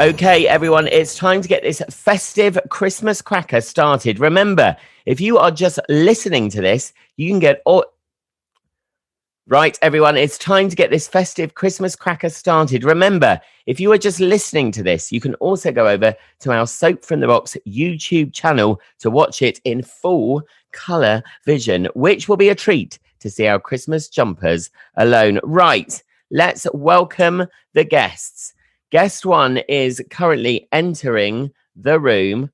Okay, everyone, it's time to get this festive Christmas cracker started. Remember, if you are just listening to this, you can get all... Right, everyone, it's time to get this festive Christmas cracker started. Remember, if you are just listening to this, you can also go over to our Soap from the Box YouTube channel to watch it in full colour vision, which will be a treat to see our Christmas jumpers alone. Right, let's welcome the guests. Guest one is currently entering the room.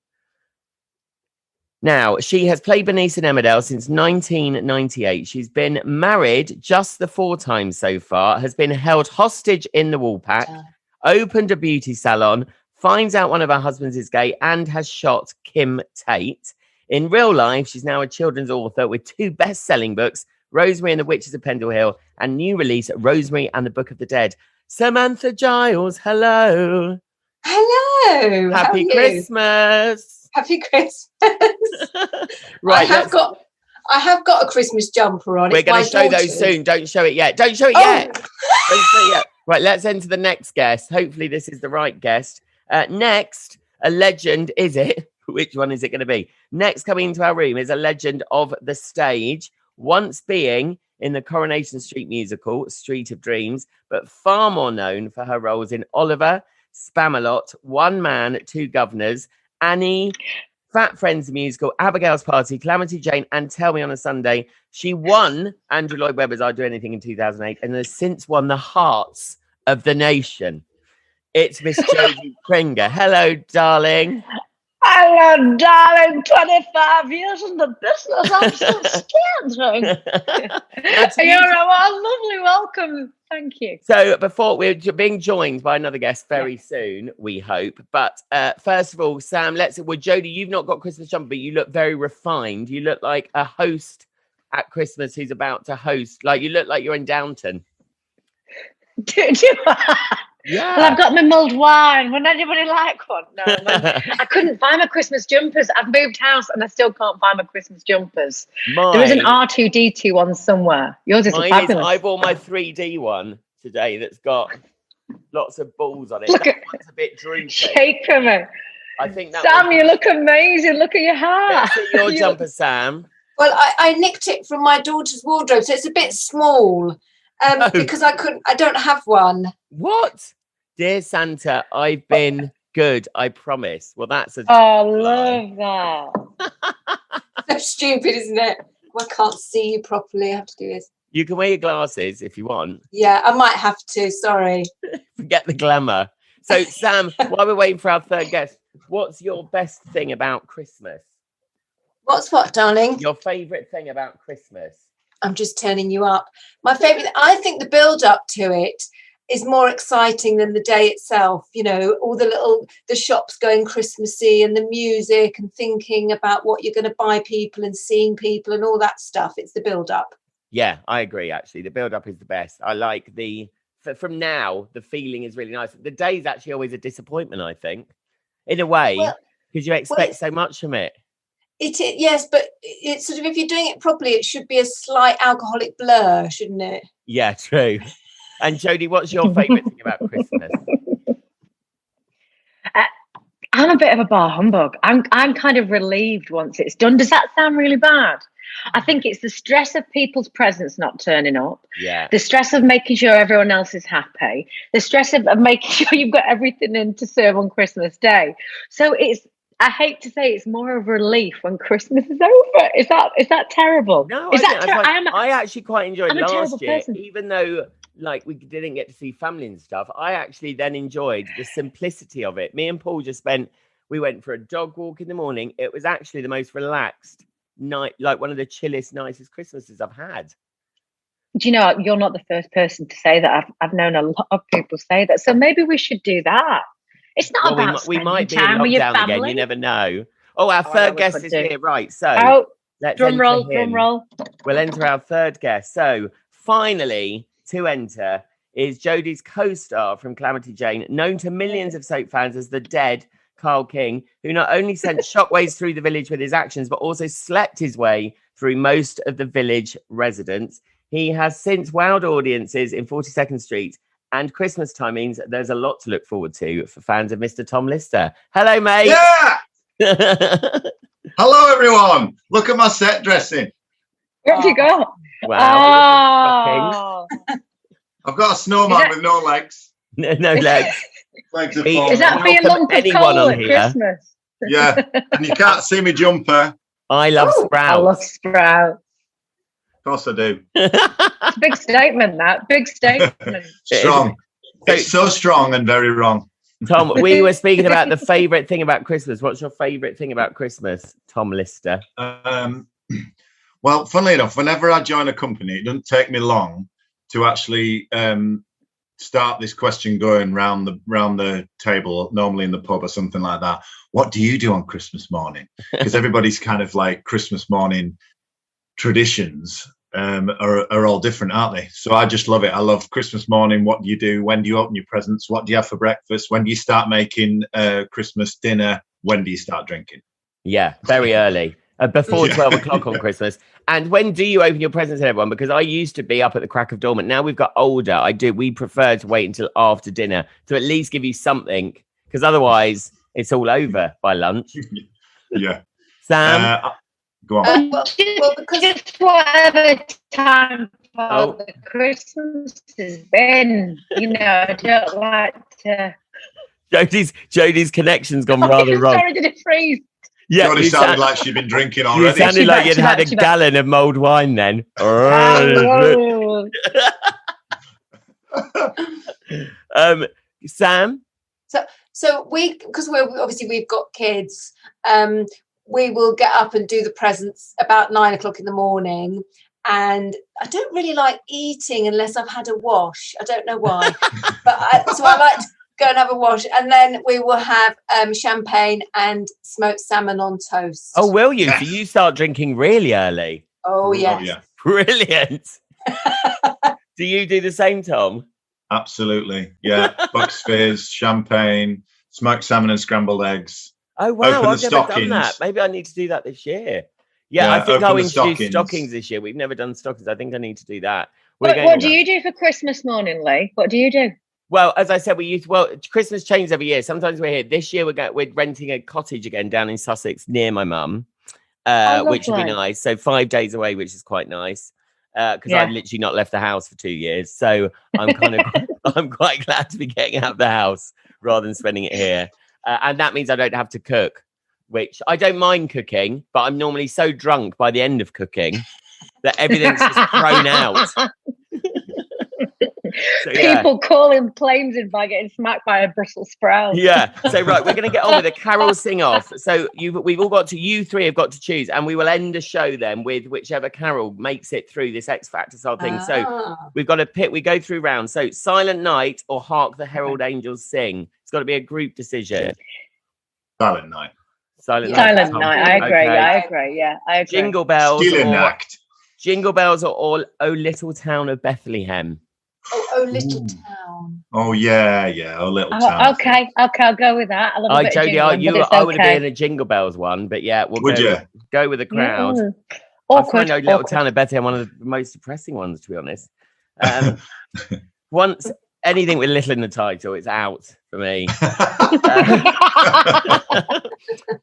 Now, she has played Bernice in Emmerdale since 1998. She's been married just the 4 times so far, has been held hostage in the Woolpack, opened a beauty salon, finds out one of her husbands is gay, and has shot Kim Tate. In real life, she's now a children's author with 2 best-selling books, Rosemary and the Witches of Pendle Hill, and new release, Rosemary and the Book of the Dead. Samantha Giles, hello. Hello. Happy Christmas. Happy Christmas. Right. I have got a Christmas jumper on. We're going to show those soon. Don't show it yet. Don't show it yet. Don't show it yet. Right, let's enter the next guest. Hopefully this is the right guest. Next, a legend, is it? Which one is it going to be? Next coming into our room is a legend of the stage, once being in the Coronation Street musical, Street of Dreams, but far more known for her roles in Oliver, Spamalot, One Man, Two Governors, Annie, Fat Friends the musical, Abigail's Party, Calamity Jane, and Tell Me on a Sunday. She won Andrew Lloyd Webber's I'd Do Anything in 2008 and has since won the hearts of the nation. It's Miss Jodie Prenger. Hello, darling. Hello, darling. 25 years in the business. I'm still scared. You're a lovely welcome. Thank you. So before we're being joined by another guest very soon, we hope. But first of all, Sam, Jodie, you've not got Christmas jumper, but you look very refined. You look like a host at Christmas who's about to host. Like you look like you're in Downton. Yeah. Well, I've got my mulled wine. Would anybody like one? No, I couldn't find my Christmas jumpers. I've moved house and I still can't find my Christmas jumpers. There is an R2D2 one somewhere. Yours is fabulous. I bought my 3D one today that's got lots of balls on it. Look that one's a bit droopy. Shake from it. I think that Sam, you look amazing. Look at your hair. Let's see your jumper, Sam. Well, I nicked it from my daughter's wardrobe, so it's a bit small. Because I don't have one. What? Dear Santa, I've been good, I promise. Well, that's a... Oh, love that. So stupid, isn't it? Well, I can't see you properly. I have to do this. You can wear your glasses if you want. Yeah, I might have to. Sorry. Forget the glamour. So, Sam, while we're waiting for our third guest, what's your best thing about Christmas? What's what, darling? Your favourite thing about Christmas? I'm just turning you up. My favourite, I think the build-up to it is more exciting than the day itself. You know, all the shops going Christmassy and the music and thinking about what you're going to buy people and seeing people and all that stuff. It's the build-up. Yeah, I agree, actually. The build-up is the best. I like from now, the feeling is really nice. The day is actually always a disappointment, I think, in a way, because you expect so much from it. Yes, but it's sort of, if you're doing it properly, it should be a slight alcoholic blur, shouldn't it? Yeah, true. And Jodie, what's your favourite thing about Christmas? I'm a bit of a bar humbug. I'm kind of relieved once it's done. Does that sound really bad? I think it's the stress of people's presents not turning up. Yeah. The stress of making sure everyone else is happy. The stress of making sure you've got everything in to serve on Christmas Day. So I hate to say it's more of a relief when Christmas is over. Is that terrible? No, I actually quite enjoyed last year, person. Even though we didn't get to see family and stuff. I actually then enjoyed the simplicity of it. Me and Paul we went for a dog walk in the morning. It was actually the most relaxed night, like one of the chillest, nicest Christmases I've had. Do you know, you're not the first person to say that. I've known a lot of people say that. So maybe we should do that. It's not about we might be in time with your lockdown family. again. You never know. Oh, our third guest is here. Right. So let's drum roll. We'll enter our third guest. So finally, to enter is Jodie's co-star from Calamity Jane, known to millions of soap fans as the dead Carl King, who not only sent shockwaves through the village with his actions, but also slept his way through most of the village residents. He has since wowed audiences in 42nd Street And Christmas time means there's a lot to look forward to for fans of Mr. Tom Lister. Hello, mate. Yeah. Hello, everyone. Look at my set dressing. What have you got? Wow. Oh. I've got a snowman with no legs. No legs. Legs are Is falling Is that off. for your Welcome lump of anyone coal on at here. Christmas? Yeah, and you can't see me jumper. I love Oh, sprouts. I love sprouts. Of course I do. It's a big statement, that. Big statement. Strong. It's so strong and very wrong. Tom, we were speaking about the favourite thing about Christmas. What's your favourite thing about Christmas, Tom Lister? Well, funnily enough, whenever I join a company, it doesn't take me long to actually start this question going round the table, normally in the pub or something like that. What do you do on Christmas morning? Because everybody's kind of like Christmas morning traditions are all different, aren't they? So I just love it. I love Christmas morning. What do you do? When do you open your presents? What do you have for breakfast? When do you start making Christmas dinner? When do you start drinking? Yeah, very early. Before 12 o'clock on Christmas. And when do you open your presents to everyone? Because I used to be up at the crack of dawn, but now we've got older. We prefer to wait until after dinner to at least give you something, because otherwise it's all over by lunch. Yeah. Sam? Go on. well, because Just whatever time for the Christmas has been, I don't like to. Jodie's connection's gone rather wrong. Sorry, did it freeze? Yeah, Jodie sounded like she'd been drinking you already. sounded like you'd She had a back. gallon of mulled wine then. Oh. Sam? So because we've got kids, we will get up and do the presents about 9 o'clock in the morning. And I don't really like eating unless I've had a wash. I don't know why, so I like to go and have a wash, and then we will have champagne and smoked salmon on toast. Oh, will you? Yes. So you start drinking really early? Oh yes. Oh, yeah. Brilliant. Do you do the same, Tom? Absolutely. Yeah. Bucks fizz, champagne, smoked salmon and scrambled eggs. Oh, wow. Open the I've never done stockings. that. Maybe I need to do that this year. Yeah, Yeah, I think open I'll the introduce stockings. stockings this year. We've never done stockings. I think I need to do that. What do you do for Christmas morning, Lee? What do you do? Well, as I said, Christmas changes every year. Sometimes we're here. This year we're renting a cottage again down in Sussex near my mum, which would be lovely. nice. So 5 days away, which is quite nice. Because I've literally not left the house for 2 years. So I'm I'm quite glad to be getting out of the house rather than spending it here. And that means I don't have to cook, which I don't mind cooking, but I'm normally so drunk by the end of cooking that everything's just thrown out. So, yeah. People calling planes in by getting smacked by a Brussels sprout. Yeah. So right, we're going to get on with a carol sing off. So we've all got to. You three have got to choose, and we will end the show then with whichever carol makes it through this X Factor style thing. So we've got to pick. We go through rounds. So Silent Night or Hark the Herald Angels Sing. It's got to be a group decision. Silent Night. Silent Silent Tom. Night. I agree. Okay. I agree. Yeah, I agree. Jingle bells. Stealing Or, act. Jingle bells or all. Oh, little town of Bethlehem. Oh, little town. Oh yeah. Oh, little town. Okay, I'll go with that. I love a bit of Jodie, jingling, but it's I would have okay. been a Jingle Bells one, but yeah, we'll Would you? go with the crowd. Mm. I Awkward. find Little Town of Bethlehem one of the most depressing ones, to be honest. Once anything with little in the title, it's out for me.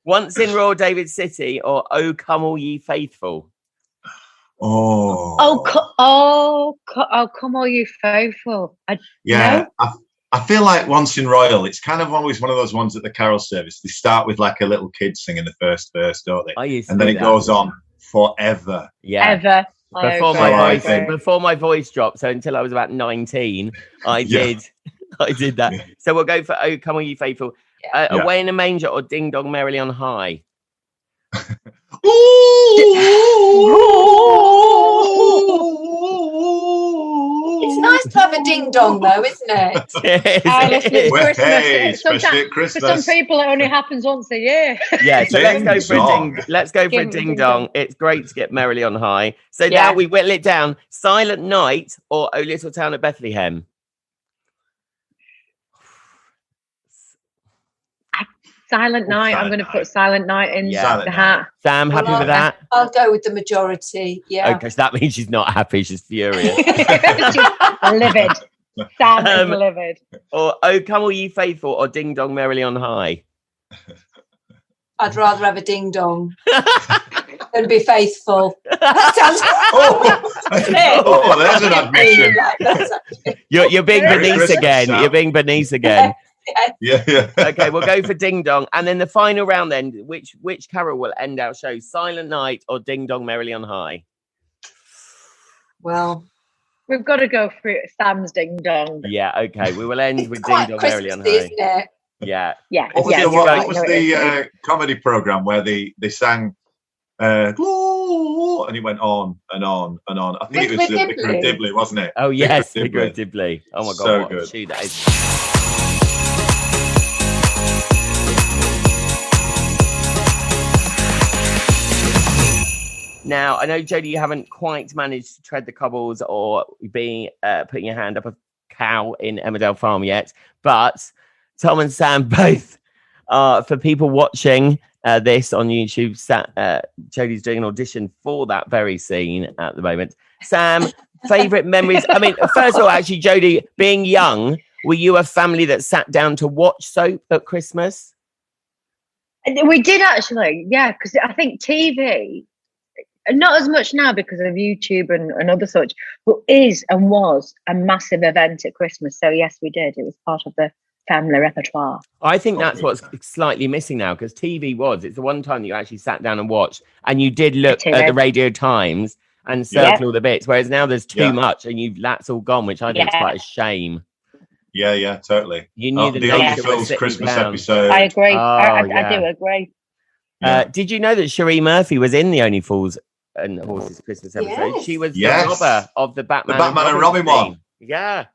Once in Royal David City or Oh Come All Ye Faithful. Oh. Come all you faithful. Yeah. I feel like Once in Royal, it's kind of always one of those ones at the carol service. They start with like a little kid singing the first verse, don't they? And then it goes on forever. Yeah. Ever. Before my voice dropped, so until I was about 19, I did that. Yeah. So we'll go for Oh Come All Ye Faithful. Away in a Manger or Ding Dong Merrily on High. It's nice to have a ding dong, though, isn't it? Especially at Christmas. For some people, it only happens once a year. Yeah, so let's go for a Ding ding dong. It's great to get merrily on high. So Yeah. now we whittle it down. Silent Night or Oh Little Town of Bethlehem. Silent Night. I'm going to put Silent Night in the hat. Sam, happy with that? I'll go with the majority. Yeah. Okay, so that means she's not happy. She's furious. She's livid. Sam is livid. Or "Oh, Come All Ye Faithful" or "Ding Dong Merrily on High"? I'd rather have a ding dong than be faithful. That sounds. There's an admission. You're being Merry Bernice Christmas, again. Sam. You're being Bernice again. Yeah. Okay, we'll go for Ding Dong, and then the final round. Then, which carol will end our show? "Silent Night" or "Ding Dong Merrily on High"? Well, we've got to go through Sam's Ding Dong. Yeah. Okay, we will end with quite "Ding Dong Merrily on High." Christmassy, isn't it? Yeah. Yeah. What was yeah, the comedy program where they sang "Glow" and it went on and on and on? I think it was Vicar of Dibley, wasn't it? Oh yes, Vicar of Dibley. Oh my god, So what a good. shoe that is. Now, I know, Jodie, you haven't quite managed to tread the cobbles or be putting your hand up a cow in Emmerdale Farm yet, but Tom and Sam both for people watching this on YouTube. Jodie's doing an audition for that very scene at the moment. Sam, favourite memories? I mean, first of all, actually, Jodie, being young, were you a family that sat down to watch soap at Christmas? We did actually, yeah, because I think TV, not as much now because of YouTube and other such, but is and was a massive event at Christmas. So yes, we did. It was part of the family repertoire. I think that's what's slightly missing now, because TV it's the one time that you actually sat down and watched, and you did look at the Radio Times and circle all the bits, whereas now there's too much and that's all gone, which I think is quite a shame. Yeah, totally. You knew the Only Fools Christmas episode. I agree. I do agree. Did you know that Cherie Murphy was in the Only Fools and Horses Christmas episode? Yes. She was the robber of the Batman and Robin one. Yeah.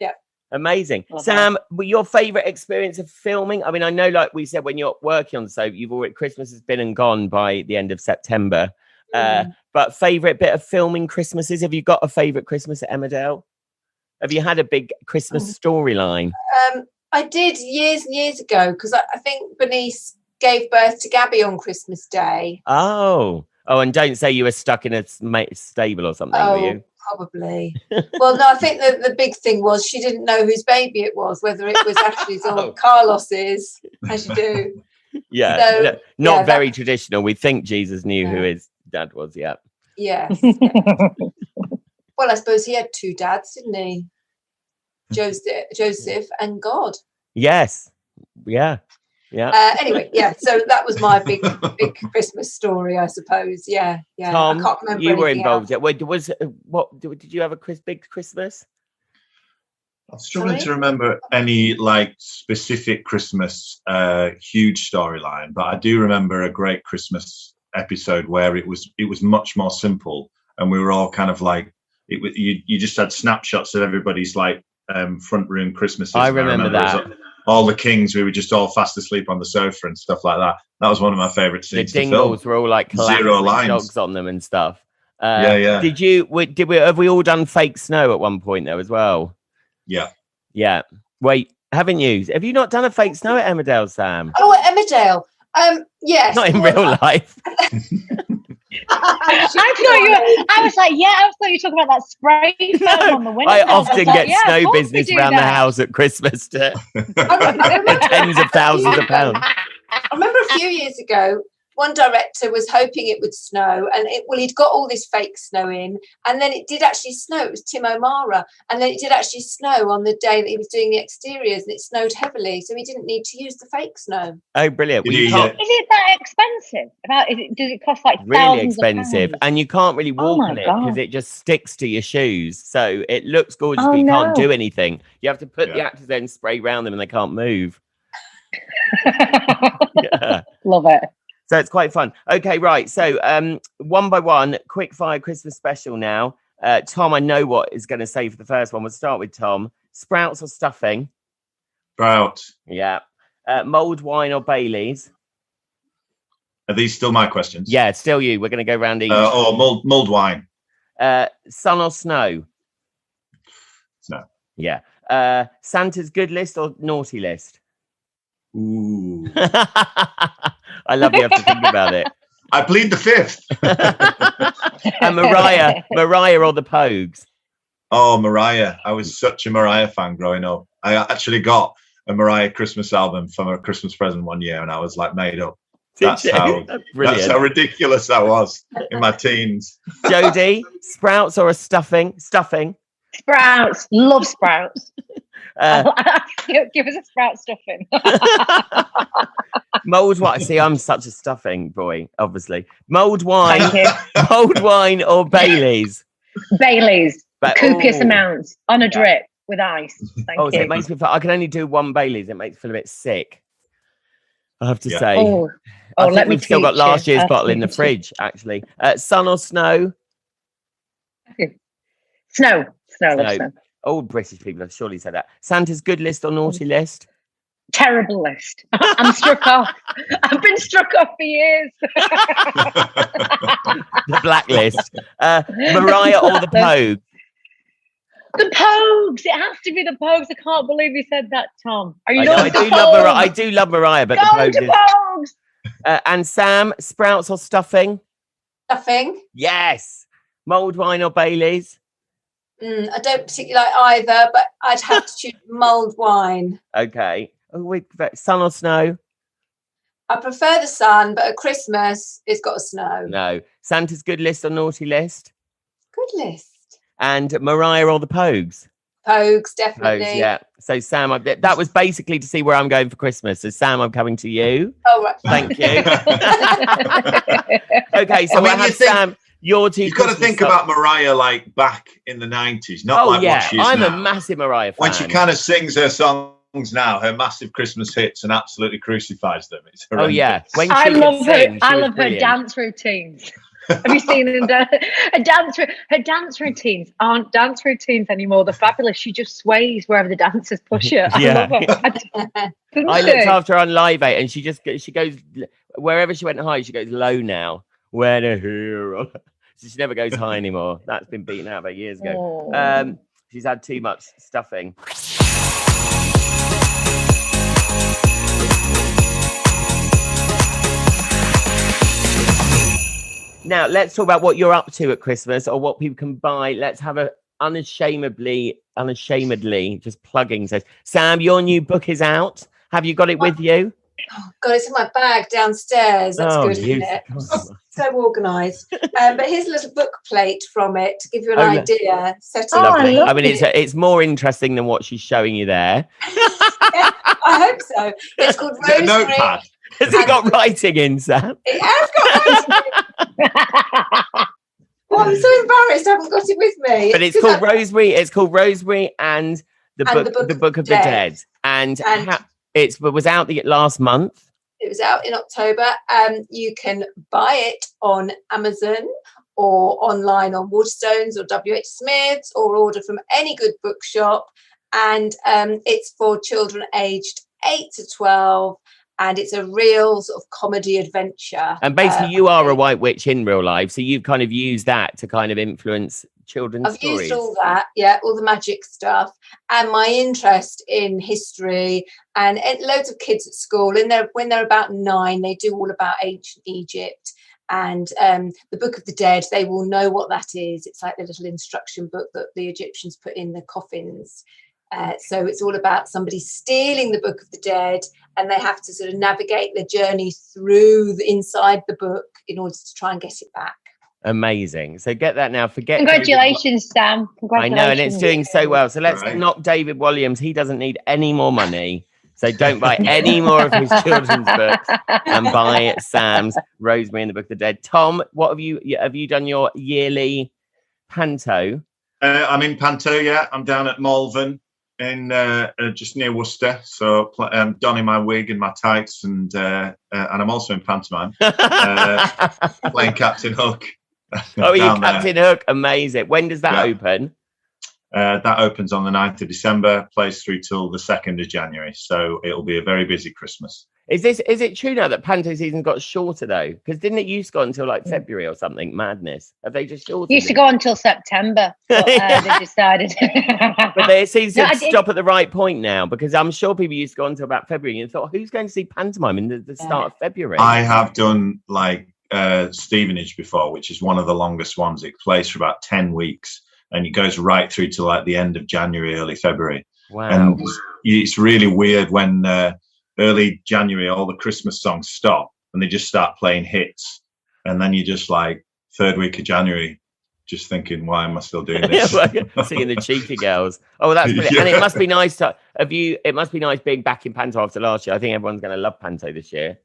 Yeah. Amazing. Sam, your favourite experience of filming? I mean, I know, like we said, when you're working on soap, Christmas has been and gone by the end of September. But favourite bit of filming Christmases? Have you got a favourite Christmas at Emmerdale? Have you had a big Christmas storyline? I did years and years ago, because I think Bernice gave birth to Gabby on Christmas Day. Oh, and don't say you were stuck in a stable or something, were you? Probably. Well, no, I think the big thing was she didn't know whose baby it was, whether it was Ashley's or Carlos's, as you do. Yeah, So, not very traditional. We think Jesus knew who his dad was, yeah. Yes. Well, I suppose he had two dads, didn't he? Joseph and God. Yes. Yeah. Yeah. Anyway, so that was my big Christmas story, I suppose. Yeah. Tom, I can't remember you were anything involved. else. Did you have a big Christmas? I'm struggling to remember any specific Christmas huge storyline, but I do remember a great Christmas episode where it was much more simple, and we were all kind of you just had snapshots of everybody's front room Christmases. I remember that. All the kings, we were just all fast asleep on the sofa and stuff like that. That was one of my favourite scenes. The dingles were all Zero lines, dogs on them and stuff. Yeah. Have we all done fake snow at one point though as well? Yeah. Wait, haven't you? Have you not done a fake snow at Emmerdale, Sam? Oh, at Emmerdale. Yes. Not in real life. I thought you were talking about that spray foam on the window. I often get snow business around the house at Christmas to tens of thousands of pounds. I remember a few years ago, one director was hoping it would snow, and he'd got all this fake snow in, and then it did actually snow. It was Tim O'Mara, and then it did actually snow on the day that he was doing the exteriors, and it snowed heavily, so he didn't need to use the fake snow. Oh, brilliant! Is it that expensive? Does it cost really expensive? And you can't really walk on it because it just sticks to your shoes, so it looks gorgeous, but you can't do anything. You have to put the actors then spray around them, and they can't move. Love it. So it's quite fun. Okay, right. So one by one, quick fire Christmas special now. Tom, I know what is going to say for the first one. We'll start with Tom. Sprouts or stuffing? Sprout. Yeah. Mulled wine or Baileys? Are these still my questions? Yeah, it's still you. We're going to go round each. Mulled wine. Sun or snow? Snow. Yeah. Santa's good list or naughty list? Ooh. I love you have to think about it. I plead the fifth. And Mariah or the Pogues? Oh, Mariah. I was such a Mariah fan growing up. I actually got a Mariah Christmas album from a Christmas present one year, and I was like made up. That's how ridiculous I was in my teens. Jodie, sprouts or a stuffing? Stuffing. Sprouts. Love sprouts. Give us a sprout stuffing. Mulled wine. See, I'm such a stuffing boy, obviously. Mulled wine. Mulled wine or Baileys? Baileys. Copious amounts on a drip with ice. Thank you. So it makes me feel, I can only do one Baileys. It makes me feel a bit sick, I have to say. I think we've still got last year's bottle in the fridge, actually. Sun or snow? Snow. Snow. Old British people have surely said that. Santa's good list or naughty list? Terrible list. I'm struck off. I've been struck off for years. The blacklist. Mariah or the Pogue? The Pogues. It has to be the Pogues. I can't believe you said that, Tom. Are you I do love Mariah, but the Pogues. And Sam, sprouts or stuffing? Stuffing. Yes. Mulled wine or Baileys? I don't particularly like either, but I'd have to choose mulled wine. Okay. Sun or snow? I prefer the sun, but at Christmas, it's got to snow. No. Santa's good list or naughty list? Good list. And Mariah or the Pogues? Pogues, definitely. Pogues, yeah. So Sam, that was basically to see where I'm going for Christmas. So Sam, I'm coming to you. Oh, right. Thank you. Okay, so I have Sam. You've got to think about Mariah like back in the 90s, not like what she is I'm now. a massive Mariah fan. When she kind of sings her songs now, her massive Christmas hits, and absolutely crucifies them. It's horrendous. Oh yeah, when I love her. I love brilliant. her dance routines. Have you seen her dance routines aren't dance routines anymore. They're fabulous. She just sways wherever the dancers push her. I love her. I looked after her on Live 8, and she goes wherever she went high. She goes low now. When a hero. So she never goes high anymore. That's been beaten out about years ago. She's had too much stuffing. Now, let's talk about what you're up to at Christmas or what people can buy. Let's have a unashamedly, just plugging. So, Sam, your new book is out. Have you got it with you? Oh, God, it's in my bag downstairs. That's good, isn't it? So organised. But here's a little book plate from it to give you an idea. Lovely. I mean, it's more interesting than what she's showing you there. I hope so. It's called Rosemary. Notepad. Has it got writing in, Sam? It has got writing. Oh, I'm so embarrassed I haven't got it with me. But it's called Rosemary. It's called Rosemary and the Book of the Dead. And it was out last month. It was out in October. You can buy it on Amazon or online on Waterstones or WH Smith's or order from any good bookshop. And it's for children aged 8 to 12. And it's a real sort of comedy adventure. And basically, you are a white witch in real life. So you've kind of used that to kind of influence children's stories. I've used all that, all the magic stuff. And my interest in history and loads of kids at school. And when they're about 9, they do all about ancient Egypt. And the Book of the Dead, they will know what that is. It's like the little instruction book that the Egyptians put in the coffins. So it's all about somebody stealing the Book of the Dead, and they have to sort of navigate the journey through inside the book in order to try and get it back. Amazing. So get that now. Congratulations, Sam. Congratulations. I know, and it's doing so well. So let's knock David Williams. He doesn't need any more money. So don't buy any more of his children's books and buy Sam's Rosemary and the Book of the Dead. Tom, what have you done your yearly panto? I'm in panto, yeah. I'm down at Malvern in just near Worcester. So I'm donning my wig and my tights, and I'm also in pantomime playing Captain Hook. Oh, you're Captain Hook. Amazing. When does that open? That opens on the 9th of December, plays through till the 2nd of January. So it'll be a very busy Christmas. Is it true now that panto season got shorter though? Because didn't it used to go until like February or something? Madness. Have they just shortened? It used to go until September, but they decided. But it seems to stop at the right point now, because I'm sure people used to go until about February and thought, who's going to see pantomime in the start of February? I have done like Stevenage before, which is one of the longest ones. It plays for about 10 weeks. and it goes right through to like the end of January, early February. Wow. And it's really weird when early January all the Christmas songs stop and they just start playing hits, and then you just like third week of January just thinking, why am I still doing this? Singing the Cheeky Girls. Oh, that's brilliant. Yeah. And it must be nice it must be nice being back in Panto after last year. I think everyone's going to love Panto this year.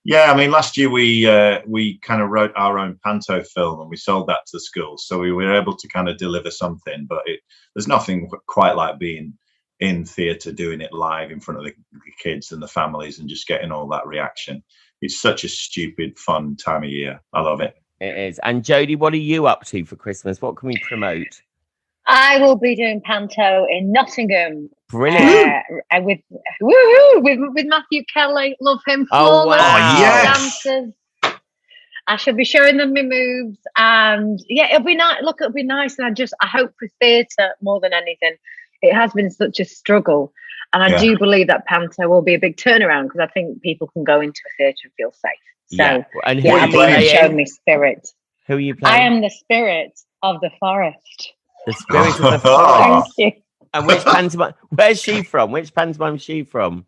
Yeah, I mean, last year we kind of wrote our own Panto film and we sold that to the schools, so we were able to kind of deliver something. But there's nothing quite like being in theatre, doing it live in front of the kids and the families, and just getting all that reaction. It's such a stupid, fun time of year. I love it. It is. And Jodie, what are you up to for Christmas? What can we promote? I will be doing Panto in Nottingham. Brilliant. With Matthew Kelly. Love him. Oh, Flawless wow. Yes. dancers. I shall be showing them my moves, and yeah, it'll be nice. Look, it'll be nice, and I hope for theatre more than anything. It has been such a struggle, and I do believe that Panto will be a big turnaround, because I think people can go into a theatre and feel safe. So, And who are I've you been playing? showing me spirit. Who are you playing? I am the spirit of the forest. The spirit of the forest. Thank you. And which pantomime? Where's she from? Which pantomime is she from?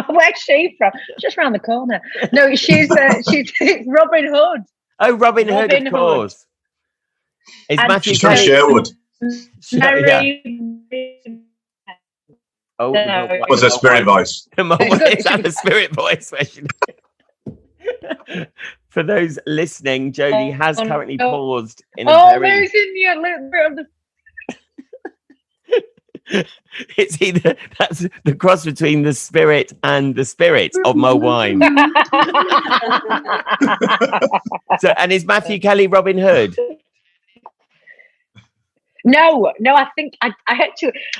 Where's she from? Just round the corner. No, she's Robin Hood. Oh, Robin Hood, Robin of course. Is And Matthew She's from Kelly? Sherwood. Very. Oh, No. What was her spirit voice? Is that the spirit voice? For those listening, Jodie has currently paused in a very... Losing you a little bit of the... It's either that's the cross between the spirit and the spirit of Mo Wine. So, and is Matthew Kelly Robin Hood? No, I think I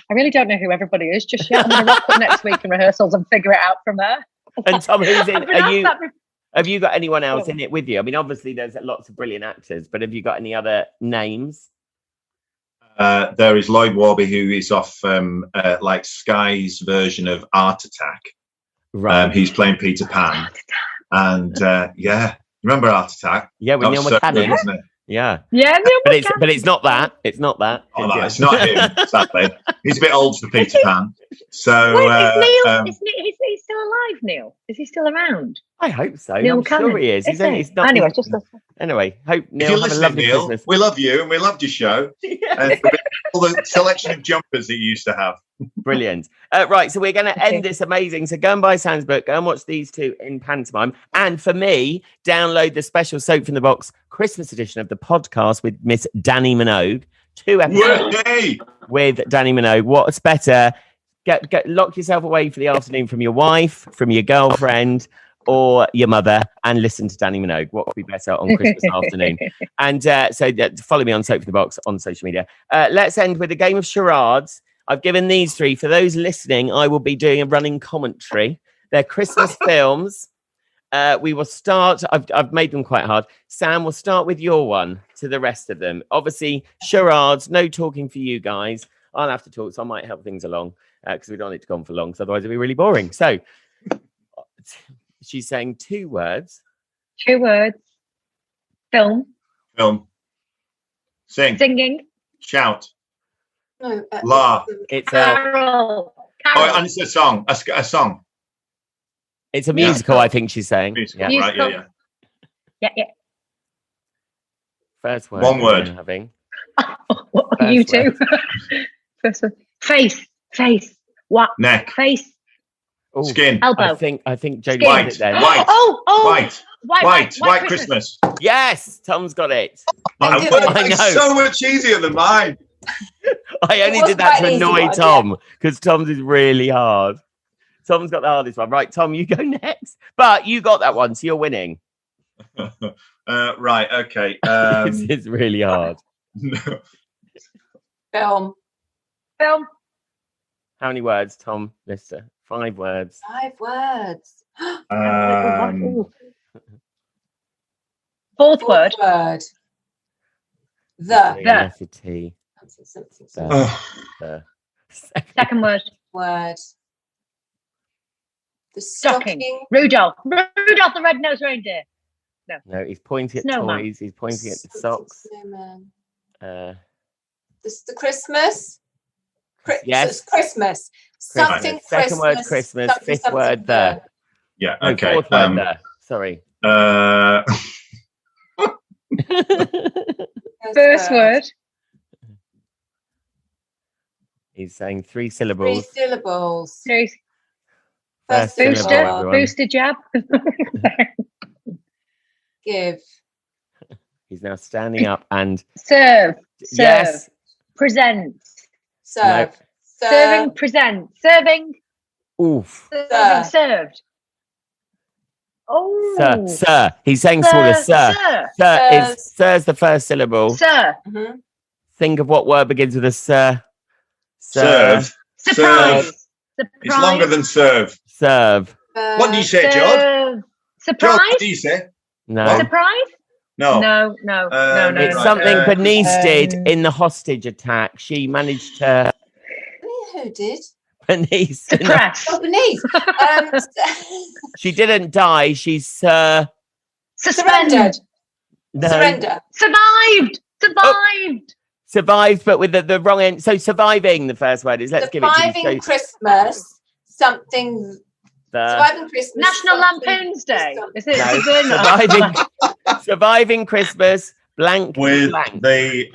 really don't know who everybody is just yet. I'm going to rock up next week in rehearsals and figure it out from there. And Tom, who's in? I've been asked that before. Have you got anyone else in it with you? I mean, obviously there's lots of brilliant actors, but have you got any other names? There is Lloyd Warby, who is off like Sky's version of Art Attack. Right. He's playing Peter Pan. And remember Art Attack? Yeah, with Neil McCallum. Wasn't it? Yeah. Yeah, but it's not that. It's not that. Oh, no, it's not him, sadly. He's a bit old for Peter Pan. So wait, is Neil, is he still alive, Neil? Is he still around? I hope so. Neil I'm sure he is. Anyway, anyway, hope if Neil you're have a listening, lovely Neil, Christmas. we love you and we loved your show. And all the selection of jumpers that you used to have. Brilliant. Right, so we're going to end this amazing. So go and buy Sam's book. Go and watch these two in pantomime. And for me, download the special Soap from the Box Christmas edition of the podcast with Miss Danny Minogue. 2 episodes with Danny Minogue. What's better? Get lock yourself away for the afternoon from your wife, from your girlfriend, or your mother, and listen to Danny Minogue. What could be better on Christmas afternoon? And so follow me on Soap from the Box on social media. Let's end with a game of charades. I've given these 3. For those listening, I will be doing a running commentary. They're Christmas films. We will start. I've made them quite hard. Sam, will start with your one to the rest of them. Obviously, charades, no talking for you guys. I'll have to talk, so I might help things along because we don't want it to go on for long, because otherwise it'll be really boring. So she's saying 2 words. 2 words. Film. Singing. Shout. No, Laugh. It's a Carol. Oh, and it's a song. A song. It's a musical, I think she's saying. Musical, Yeah. right? Yeah. First word. 1 word. Having. You too. First one. Face. What? Neck. Face. Ooh, Skin. Elbow. I think Jodie Skin. got it then. White Christmas. Yes, Tom's got it. I know. It's so much easier than mine. I only did that to annoy Tom, because Tom's is really hard. Tom's got the hardest one. Right, Tom, you go next. But you got that one, so you're winning. Right, okay. This is really hard. Film. How many words, Tom? Lister. 5 words. 5 words. 4th word. The. T. Second word. Word. The Stocking. stocking. Rudolph the red-nosed reindeer. No, he's pointing at Snowman. toys. He's pointing at the socks. Snowman. This is the Christmas. Yes. So it's Christmas. Something Christmas. Second word Christmas, Christmas. something, Fifth something word there. Yeah. No, Okay. fourth word there. Sorry. First word. He's saying 3 Three syllables. syllables. First syllable, Booster. everyone. Booster jab. Give. He's now standing up and Serve. yes. Present. Serve. No. Serving. Present. Serving. Oof. Serving. Served. Oh. Sir. He's saying smaller. Sir. Sir's the first syllable. Sir. Mhm. Think of what word begins with a sir. Serve. Surprise. It's longer than serve. Serve. What do you say, George? Surprise. George, what do you say? No. Surprise. No. No. It's Right. something Bernice did in the hostage attack. She managed to. Who did? Bernice. Suppress. Oh, beneath. She didn't die. She's Surrendered. no. Surrender. Survived. Survived, but with the wrong end. So surviving, the first word is. Let's give it to Surviving you. So Christmas. Something. Surviving Christmas. National something- Lampoon's Day. Is it? No, surviving Christmas. Blank. With blank. the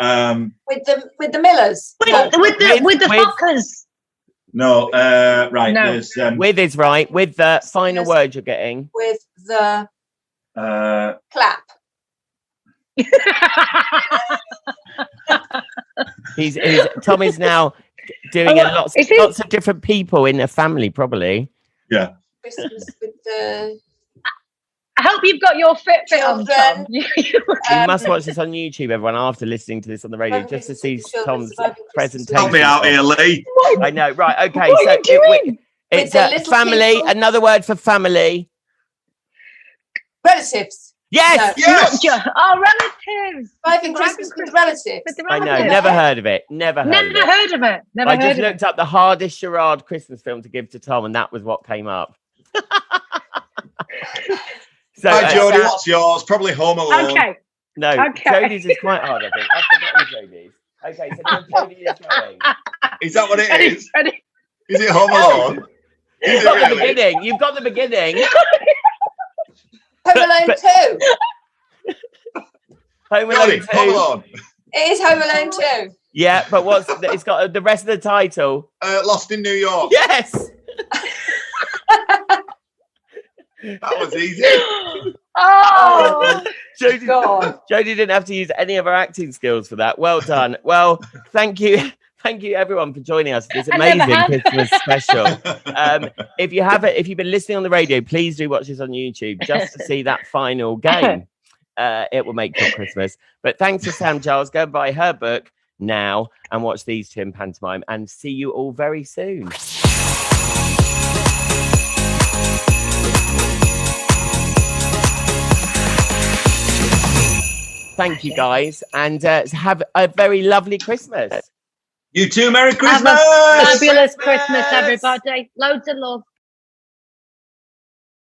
With the Millers. With the Fockers. no, right. No. There's With is right. With the final Yes. word you're getting. With the clap. Tom is now doing lots of different people in a family, probably. yeah. Christmas with the. I hope you've got your Fitbit on, Tom. You must watch this on YouTube, everyone, after listening to this on the radio, just to see Tom's presentation. Help me out here, Lee. I know, right? Okay, What are you doing? it's With the little family. people. Another word for family. Relatives. Yes. No. Yes. Relatives. Surviving Christmas with the relatives. With the I know. relatives. Never heard of it. Never heard of it. heard of it. Never I heard just of looked up the hardest charade Christmas film to give to Tom, and that was what came up. So, Hi, Jodie. What's yours? Probably Home it. Alone. Okay. No, Okay. Jodie's is quite hard, I think. I've forgotten Jodie's. Okay, so Jodie is going. Is that what it Ready, is? ready. Is it Home Alone? Is You've it got the really? beginning. You've got the beginning. Home Alone 2. Home Alone Jodie, 2. Home Alone. It is Home Alone 2. Yeah, but it's got the rest of the title. Lost in New York. Yes. That was easy. Oh, God. Jodie didn't have to use any of her acting skills for that. Well done. Well, thank you everyone for joining us for this I never amazing have. Christmas special. If you've been listening on the radio, please do watch this on YouTube just to see that final game. It will make your Christmas. But thanks to Sam Giles. Go and buy her book now and watch these two in pantomime, and see you all very soon. Thank you, guys, and have a very lovely Christmas. You too. Merry have Christmas. a fabulous Christmas, everybody. Loads of love.